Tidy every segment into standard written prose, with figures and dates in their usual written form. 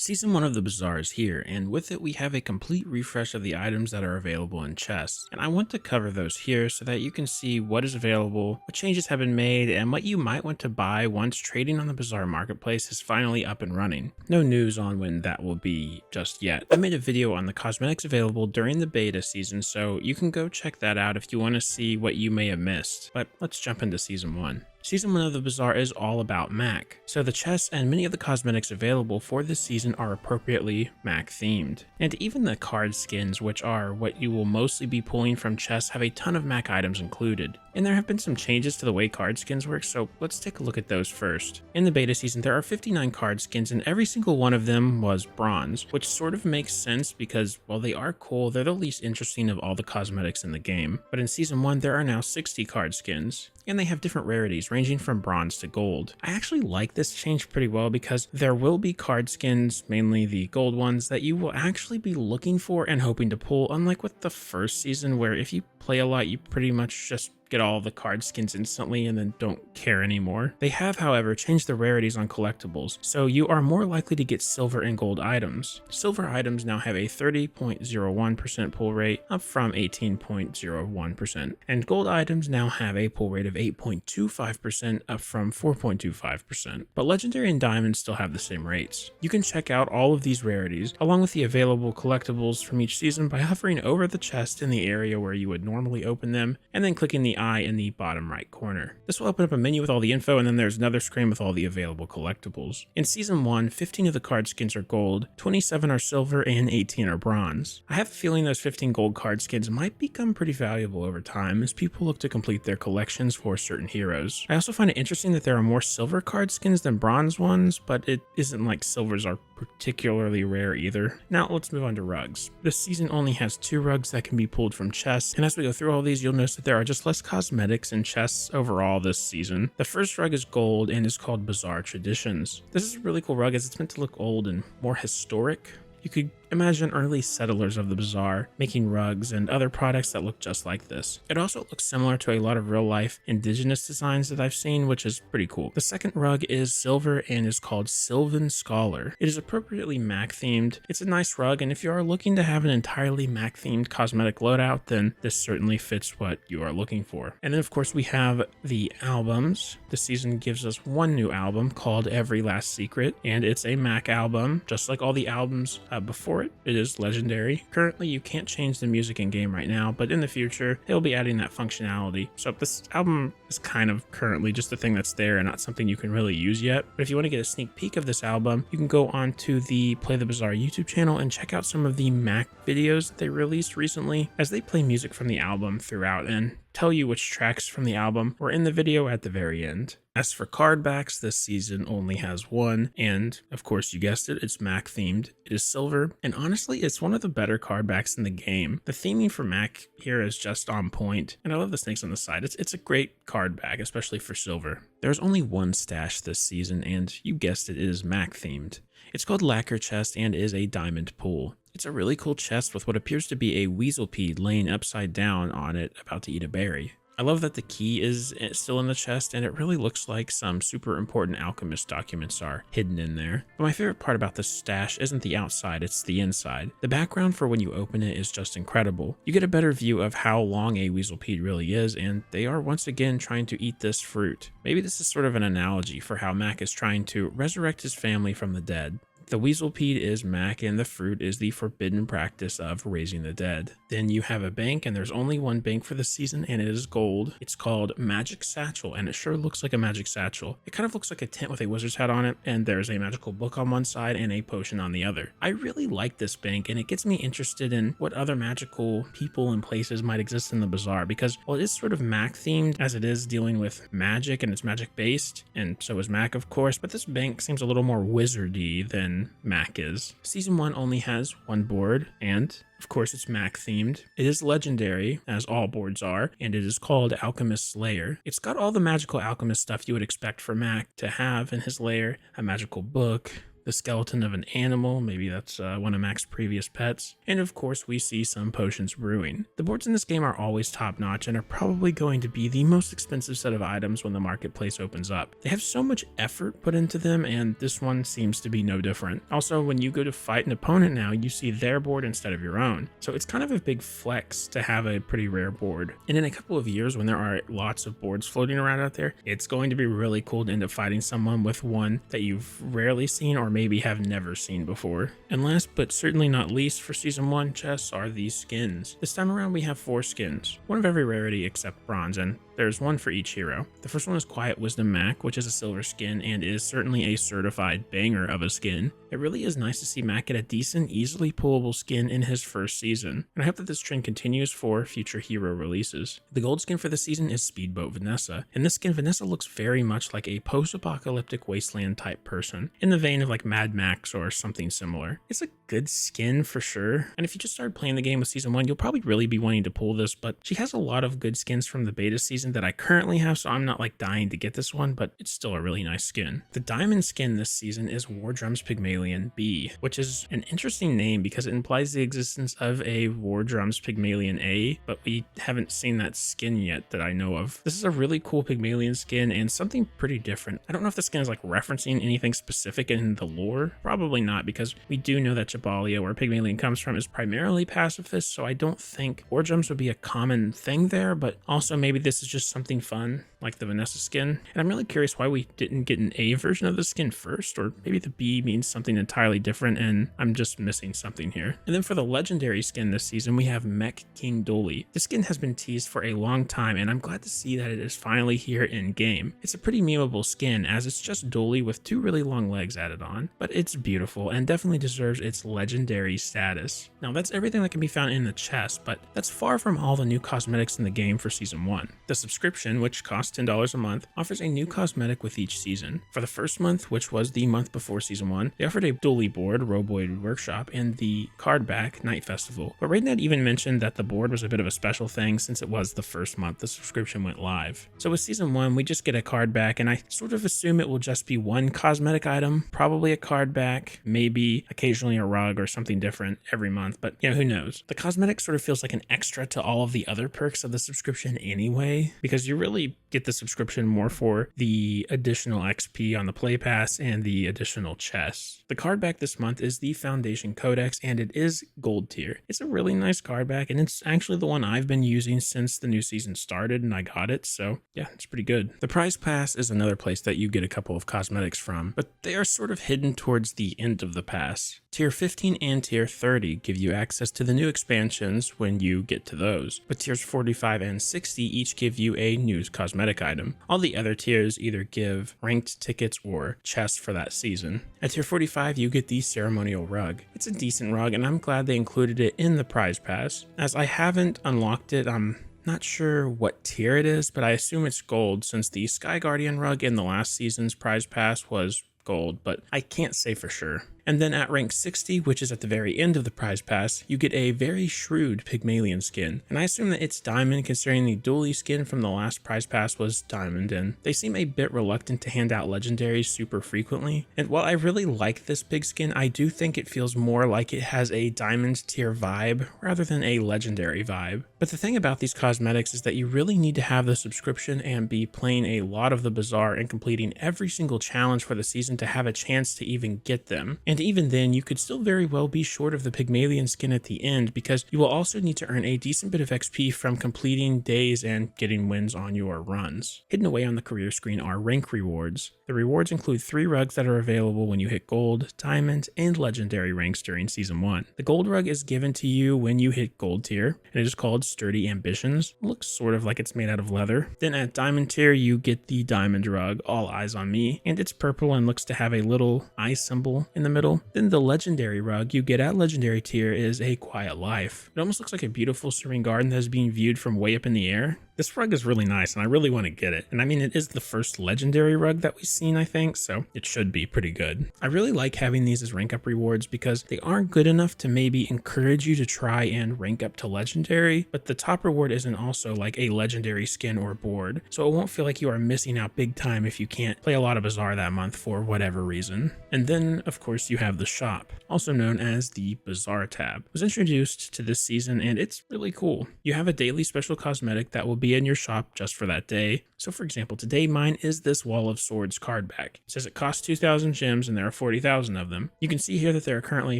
Season 1 of the Bazaar is here, and with it we have a complete refresh of the items that are available in chests. And I want to cover those here so that you can see what is available, what changes have been made, and what you might want to buy once trading on the Bazaar marketplace is finally up and running. No news on when that will be just yet. I made a video on the cosmetics available during the beta season, so you can go check that out if you want to see what you may have missed. But let's jump into Season 1. Season 1 of the Bazaar is all about Mac, so the chests and many of the cosmetics available for this season are appropriately Mac themed. And even the card skins, which are what you will mostly be pulling from chests, have a ton of Mac items included. And there have been some changes to the way card skins work, so let's take a look at those first. In the beta season, there are 59 card skins, and every single one of them was bronze, which sort of makes sense because while they are cool, they're the least interesting of all the cosmetics in the game. But in Season 1, there are now 60 card skins, and they have different rarities ranging from bronze to gold. I actually like this change pretty well because there will be card skins, mainly the gold ones, that you will actually be looking for and hoping to pull, unlike with the first season where if you play a lot, you pretty much just get all the card skins instantly and then don't care anymore. They have, however, changed the rarities on collectibles, so you are more likely to get silver and gold items. Silver items now have a 30.01% pull rate, up from 18.01%, and gold items now have a pull rate of 8.25%, up from 4.25%. But legendary and diamond still have the same rates. You can check out all of these rarities, along with the available collectibles from each season, by hovering over the chest in the area where you would normally open them, and then clicking the eye in the bottom right corner. This will open up a menu with all the info, and then there's another screen with all the available collectibles. In Season 1, 15 of the card skins are gold, 27 are silver, and 18 are bronze. I have a feeling those 15 gold card skins might become pretty valuable over time as people look to complete their collections for certain heroes. I also find it interesting that there are more silver card skins than bronze ones, but it isn't like silvers are particularly rare either. Now let's move on to rugs. This season only has 2 rugs that can be pulled from chests, and as we go through all these, you'll notice that there are just less cosmetics and chests overall this season. The first rug is gold and is called Bazaar Traditions. This is a really cool rug as it's meant to look old and more historic. You could imagine early settlers of the Bazaar making rugs and other products that look just like this. It also looks similar to a lot of real-life indigenous designs that I've seen, which is pretty cool. The second rug is silver and is called Sylvan Scholar. It is appropriately Mac themed. It's a nice rug, and if you are looking to have an entirely Mac themed cosmetic loadout, then this certainly fits what you are looking for. And then of course we have the albums. This season gives us one new album called Every Last Secret, and it's a Mac album, just like all the albums before it. It is legendary. Currently, you can't change the music in game right now, but in the future, they'll be adding that functionality. So this album is kind of currently just a thing that's there and not something you can really use yet. But if you want to get a sneak peek of this album, you can go on to the Play the Bazaar YouTube channel and check out some of the Mac videos that they released recently as they play music from the album throughout and tell you which tracks from the album were in the video at the very end. As for card backs, this season only has one, and of course you guessed it, it's Mac themed. It is silver, and honestly it's one of the better card backs in the game. The theming for Mac here is just on point, and I love the snakes on the side. It's a great card back, especially for silver. There's only one stash this season, and you guessed it, it is Mac themed. It's called Lacquer Chest and is a diamond pool. It's a really cool chest with what appears to be a weaselpede laying upside down on it, about to eat a berry. I love that the key is still in the chest, and it really looks like some super important alchemist documents are hidden in there. But my favorite part about this stash isn't the outside, it's the inside. The background for when you open it is just incredible. You get a better view of how long a weaselpede really is, and they are once again trying to eat this fruit. Maybe this is sort of an analogy for how Mac is trying to resurrect his family from the dead. The weaselpede is Mac, and the fruit is the forbidden practice of raising the dead. Then you have a bank, and there's only one bank for the season, and it is gold. It's called Magic Satchel, and it sure looks like a magic satchel. It kind of looks like a tent with a wizard's hat on it, and there's a magical book on one side and a potion on the other. I really like this bank, and it gets me interested in what other magical people and places might exist in the Bazaar, because while it is sort of Mac themed, as it is dealing with magic and it's magic based, and so is Mac of course, but this bank seems a little more wizardy than Mac is. Season 1 only has one board, and of course it's Mac themed. It is legendary, as all boards are, and it is called Alchemist's Lair. It's got all the magical alchemist stuff you would expect for Mac to have in his lair: a magical book, the skeleton of an animal, maybe that's one of Mac's previous pets, and of course we see some potions brewing. The boards in this game are always top notch and are probably going to be the most expensive set of items when the marketplace opens up. They have so much effort put into them, and this one seems to be no different. Also, when you go to fight an opponent now, you see their board instead of your own, so it's kind of a big flex to have a pretty rare board. And in a couple of years, when there are lots of boards floating around out there, it's going to be really cool to end up fighting someone with one that you've rarely seen or maybe have never seen before. And last but certainly not least for Season 1 chests are these skins. This time around we have 4 skins, one of every rarity except bronze, and there's one for each hero. The first one is Quiet Wisdom Mac, which is a silver skin and is certainly a certified banger of a skin. It really is nice to see Mac get a decent, easily pullable skin in his first season, and I hope that this trend continues for future hero releases. The gold skin for the season is Speedboat Vanessa. In this skin, Vanessa looks very much like a post-apocalyptic wasteland type person, in the vein of like Mad Max or something similar. It's a good skin for sure, and if you just started playing the game with Season 1, you'll probably really be wanting to pull this, but she has a lot of good skins from the beta season that I currently have, so I'm not like dying to get this one, but it's still a really nice skin. The diamond skin this season is War Drums Pygmalion B, which is an interesting name because it implies the existence of a War Drums Pygmalion A, but we haven't seen that skin yet that I know of. This is a really cool Pygmalion skin and something pretty different. I don't know if the skin is like referencing anything specific in the lore. Probably not, because we do know that Jabalia, where Pygmalion comes from, is primarily pacifist, so I don't think War Drums would be a common thing there, but also maybe this is just something fun like the Vanessa skin. And I'm really curious why we didn't get an A version of the skin first, or maybe the B means something entirely different and I'm just missing something here. And then for the legendary skin this season, we have Mech King Dolly. This skin has been teased for a long time and I'm glad to see that it is finally here in game. It's a pretty memeable skin as it's just Dolly with 2 really long legs added on, but it's beautiful and definitely deserves its legendary status. Now that's everything that can be found in the chest, but that's far from all the new cosmetics in the game for Season 1. The subscription, which costs $10 a month, offers a new cosmetic with each season. For the first month, which was the month before Season 1, they offered a Dolly board, Roboid Workshop, and the card back, Night Festival. But RaidNet even mentioned that the board was a bit of a special thing since it was the first month the subscription went live. So with Season 1, we just get a card back, and I sort of assume it will just be one cosmetic item, probably a card back, maybe occasionally a rug or something different every month, but you know, who knows. The cosmetic sort of feels like an extra to all of the other perks of the subscription anyway, because you really get the subscription more for the additional XP on the Play Pass and the additional chests. The card back this month is the Foundation Codex, and it is gold tier. It's a really nice card back, and it's actually the one I've been using since the new season started and I got it, so yeah, it's pretty good. The Prize Pass is another place that you get a couple of cosmetics from, but they are sort of hidden towards the end of the pass. Tier 15 and Tier 30 give you access to the new expansions when you get to those, but Tiers 45 and 60 each give you a new cosmetic item. All the other tiers either give ranked tickets or chests for that season. At Tier 45 you get the Ceremonial Rug. It's a decent rug and I'm glad they included it in the Prize Pass. As I haven't unlocked it, I'm not sure what tier it is, but I assume it's gold since the Sky Guardian rug in the last season's Prize Pass was gold, but I can't say for sure. And then at rank 60, which is at the very end of the Prize Pass, you get a very shrewd Pygmalion skin. And I assume that it's diamond considering the Dolly skin from the last Prize Pass was diamond, and they seem a bit reluctant to hand out legendaries super frequently. And while I really like this pig skin, I do think it feels more like it has a diamond tier vibe rather than a legendary vibe. But the thing about these cosmetics is that you really need to have the subscription and be playing a lot of the bazaar and completing every single challenge for the season to have a chance to even get them. And even then, you could still very well be short of the Pygmalion skin at the end because you will also need to earn a decent bit of XP from completing days and getting wins on your runs. Hidden away on the career screen are rank rewards. The rewards include 3 rugs that are available when you hit gold, diamond, and legendary ranks during Season 1. The gold rug is given to you when you hit gold tier, and it is called Sturdy Ambitions. It looks sort of like it's made out of leather. Then at diamond tier, you get the diamond rug, All Eyes on Me, and it's purple and looks to have a little eye symbol in the middle. Then the legendary rug you get at legendary tier is A Quiet Life. It almost looks like a beautiful serene garden that is being viewed from way up in the air. This rug is really nice and I really want to get it. And I mean, it is the first legendary rug that we've seen, I think, so it should be pretty good. I really like having these as rank up rewards because they aren't good enough to maybe encourage you to try and rank up to legendary, but the top reward isn't also like a legendary skin or board, so it won't feel like you are missing out big time if you can't play a lot of Bazaar that month for whatever reason. And then, of course, you have the shop, also known as the Bazaar tab. It was introduced to this season and it's really cool. You have a daily special cosmetic that will be in your shop just for that day. So for example, today mine is this Wall of Swords card back. It says it costs 2,000 gems and there are 40,000 of them. You can see here that there are currently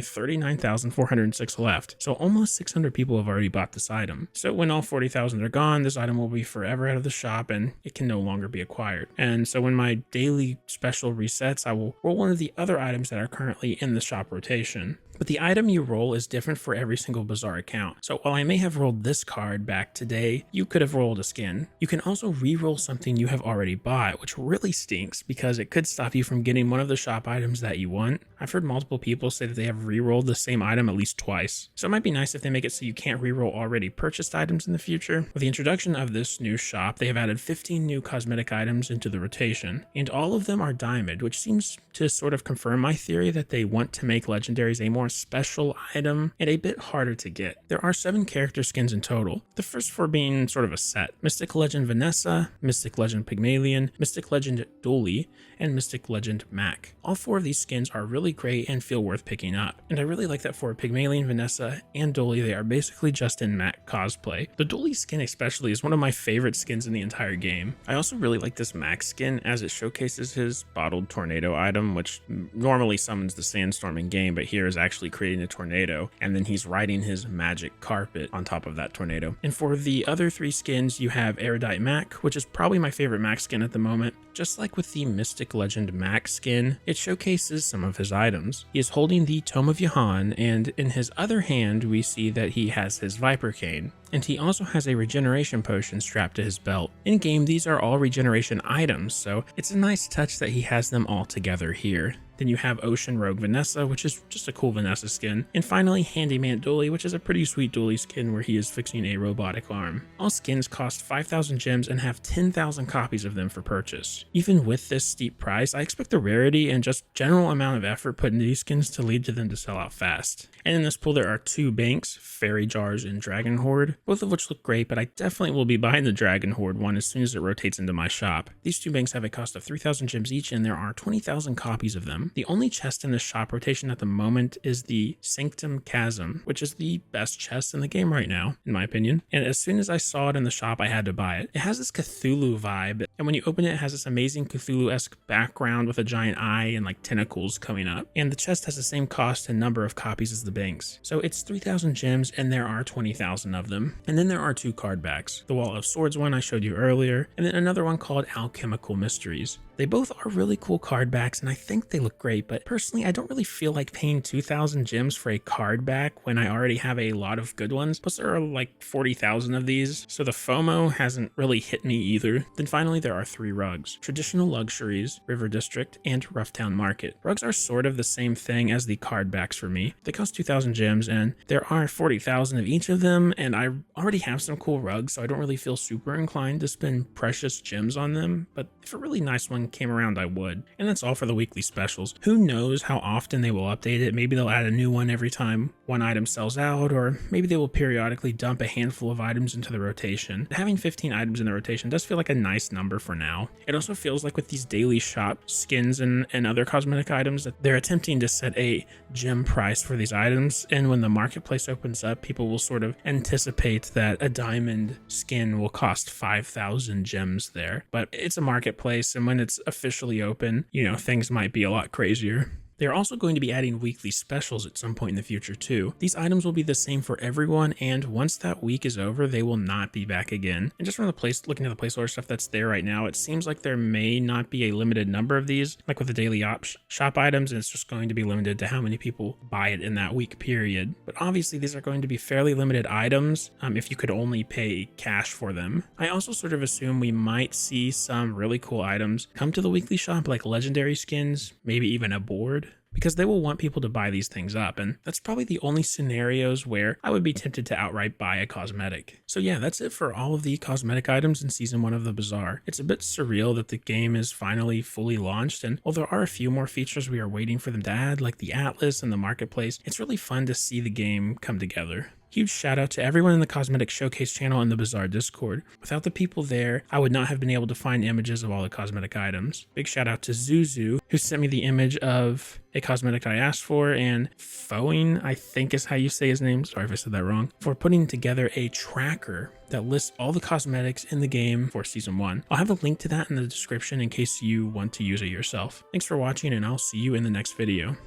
39,406 left. So almost 600 people have already bought this item. So when all 40,000 are gone, this item will be forever out of the shop and it can no longer be acquired. And so when my daily special resets, I will roll one of the other items that are currently in the shop rotation. But the item you roll is different for every single Bazaar account. So while I may have rolled this card back today, you could have rolled a skin. You can also re-roll something you have already bought, which really stinks because it could stop you from getting one of the shop items that you want. I've heard multiple people say that they have re-rolled the same item at least twice. So it might be nice if they make it so you can't re-roll already purchased items in the future. With the introduction of this new shop, they have added 15 new cosmetic items into the rotation, and all of them are diamond, which seems to sort of confirm my theory that they want to make legendaries a more special item and a bit harder to get. There are 7 character skins in total, the first 4 being sort of a set: Mystic Legend Vanessa, Mystic Legend Pygmalion, Mystic Legend Dolly, and Mystic Legend Mac. All 4 of these skins are really great and feel worth picking up, and I really like that for Pygmalion, Vanessa, and Dolly they are basically just in Mac cosplay. The Dolly skin especially is one of my favorite skins in the entire game. I also really like this Mac skin as it showcases his bottled tornado item, which normally summons the sandstorm in game, but here is actually creating a tornado, and then he's riding his magic carpet on top of that tornado. And for the other 3 skins, you have Erudite Mac, which is probably my favorite Mac skin at the moment. Just like with the Mystic Legend Mac skin, it showcases some of his items. He is holding the Tome of Yahan, and in his other hand we see that he has his Viper Cane. And he also has a regeneration potion strapped to his belt. In game, these are all regeneration items, so it's a nice touch that he has them all together here. Then you have Ocean Rogue Vanessa, which is just a cool Vanessa skin. And finally, Handyman Dolly, which is a pretty sweet Dolly skin where he is fixing a robotic arm. All skins cost 5,000 gems and have 10,000 copies of them for purchase. Even with this steep price, I expect the rarity and just general amount of effort put into these skins to lead to them to sell out fast. And in this pool, there are 2 banks, Fairy Jars and Dragon Horde, both of which look great, but I definitely will be buying the Dragon Horde one as soon as it rotates into my shop. These 2 banks have a cost of 3,000 gems each, and there are 20,000 copies of them. The only chest in the shop rotation at the moment is the Sanctum Chasm, which is the best chest in the game right now, in my opinion. And as soon as I saw it in the shop, I had to buy it. It has this Cthulhu vibe, and when you open it, it has this amazing Cthulhu-esque background with a giant eye and like tentacles coming up. And the chest has the same cost and number of copies as the banks. So it's 3,000 gems, and there are 20,000 of them. And then there are 2 card backs. The Wall of Swords one I showed you earlier, and then another one called Alchemical Mysteries. They both are really cool card backs, and I think they look great, but personally, I don't really feel like paying 2,000 gems for a card back when I already have a lot of good ones. Plus, there are like 40,000 of these, so the FOMO hasn't really hit me either. Then finally, there are 3 rugs: Traditional Luxuries, River District, and Roughtown Market. Rugs are sort of the same thing as the card backs for me. They cost 2,000 gems, and there are 40,000 of each of them, and I already have some cool rugs, so I don't really feel super inclined to spend precious gems on them, but if a really nice one came around, I would. And that's all for the weekly specials. Who knows how often they will update it? Maybe they'll add a new one every time one item sells out, or maybe they will periodically dump a handful of items into the rotation. Having 15 items in the rotation does feel like a nice number for now. It also feels like with these daily shop skins and other cosmetic items that they're attempting to set a gem price for these items, and when the marketplace opens up, people will sort of anticipate that a diamond skin will cost 5,000 gems there. But it's a marketplace, and when it's officially open, you know, things might be a lot crazier. They're also going to be adding weekly specials at some point in the future too. These items will be the same for everyone, and once that week is over, they will not be back again. And just from looking at the placeholder stuff that's there right now, it seems like there may not be a limited number of these, like with the daily shop items, and it's just going to be limited to how many people buy it in that week period. But obviously these are going to be fairly limited items if you could only pay cash for them. I also sort of assume we might see some really cool items come to the weekly shop, like legendary skins, maybe even a board. because they will want people to buy these things up, and that's probably the only scenarios where I would be tempted to outright buy a cosmetic. So yeah, that's it for all of the cosmetic items in Season 1 of the Bazaar. It's a bit surreal that the game is finally fully launched, and while there are a few more features we are waiting for them to add, like the Atlas and the Marketplace, it's really fun to see the game come together. Huge shout out to everyone in the Cosmetic Showcase channel and the Bazaar Discord. Without the people there, I would not have been able to find images of all the cosmetic items. Big shout out to Zuzu, who sent me the image of a cosmetic I asked for, and Foing, I think is how you say his name, sorry if I said that wrong, for putting together a tracker that lists all the cosmetics in the game for Season 1. I'll have a link to that in the description in case you want to use it yourself. Thanks for watching, and I'll see you in the next video.